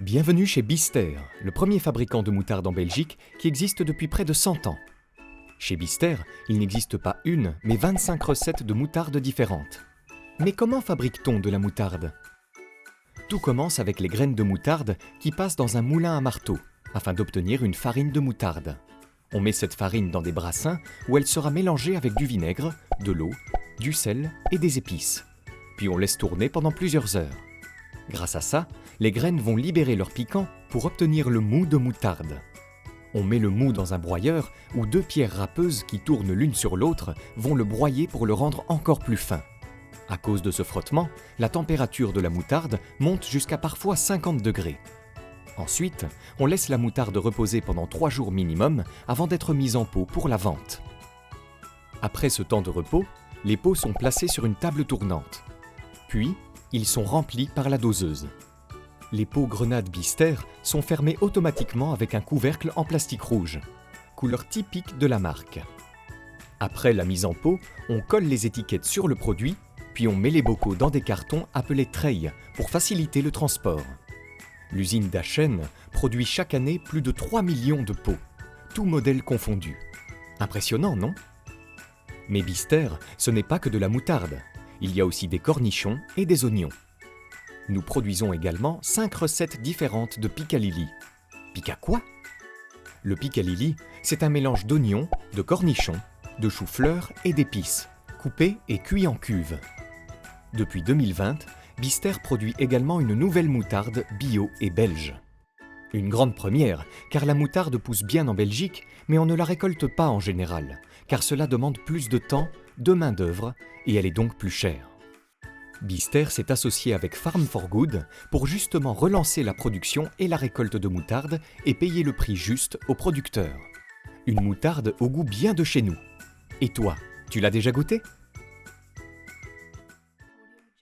Bienvenue chez Bister, le premier fabricant de moutarde en Belgique qui existe depuis près de 100 ans. Chez Bister, il n'existe pas une, mais 25 recettes de moutarde différentes. Mais comment fabrique-t-on de la moutarde? Tout commence avec les graines de moutarde qui passent dans un moulin à marteau, afin d'obtenir une farine de moutarde. On met cette farine dans des brassins où elle sera mélangée avec du vinaigre, de l'eau, du sel et des épices. Puis on laisse tourner pendant plusieurs heures. Grâce à ça, les graines vont libérer leur piquant pour obtenir le mou de moutarde. On met le mou dans un broyeur où deux pierres râpeuses qui tournent l'une sur l'autre vont le broyer pour le rendre encore plus fin. À cause de ce frottement, la température de la moutarde monte jusqu'à parfois 50 degrés. Ensuite, on laisse la moutarde reposer pendant 3 jours minimum avant d'être mise en pot pour la vente. Après ce temps de repos, les pots sont placés sur une table tournante. Puis, ils sont remplis par la doseuse. Les pots grenades Bister sont fermés automatiquement avec un couvercle en plastique rouge, couleur typique de la marque. Après la mise en pot, on colle les étiquettes sur le produit, puis on met les bocaux dans des cartons appelés treilles pour faciliter le transport. L'usine d'Achen produit chaque année plus de 3 millions de pots, tous modèles confondus. Impressionnant, non? Mais Bister, ce n'est pas que de la moutarde. Il y a aussi des cornichons et des oignons. Nous produisons également 5 recettes différentes de piccalilli. Pica quoi? Le piccalilli, c'est un mélange d'oignons, de cornichons, de choux-fleurs et d'épices, coupés et cuits en cuve. Depuis 2020, Bister produit également une nouvelle moutarde bio et belge. Une grande première, car la moutarde pousse bien en Belgique, mais on ne la récolte pas en général, car cela demande plus de temps, de main-d'œuvre, et elle est donc plus chère. Bister s'est associé avec Farm for Good pour justement relancer la production et la récolte de moutarde et payer le prix juste aux producteurs. Une moutarde au goût bien de chez nous. Et toi, tu l'as déjà goûté ?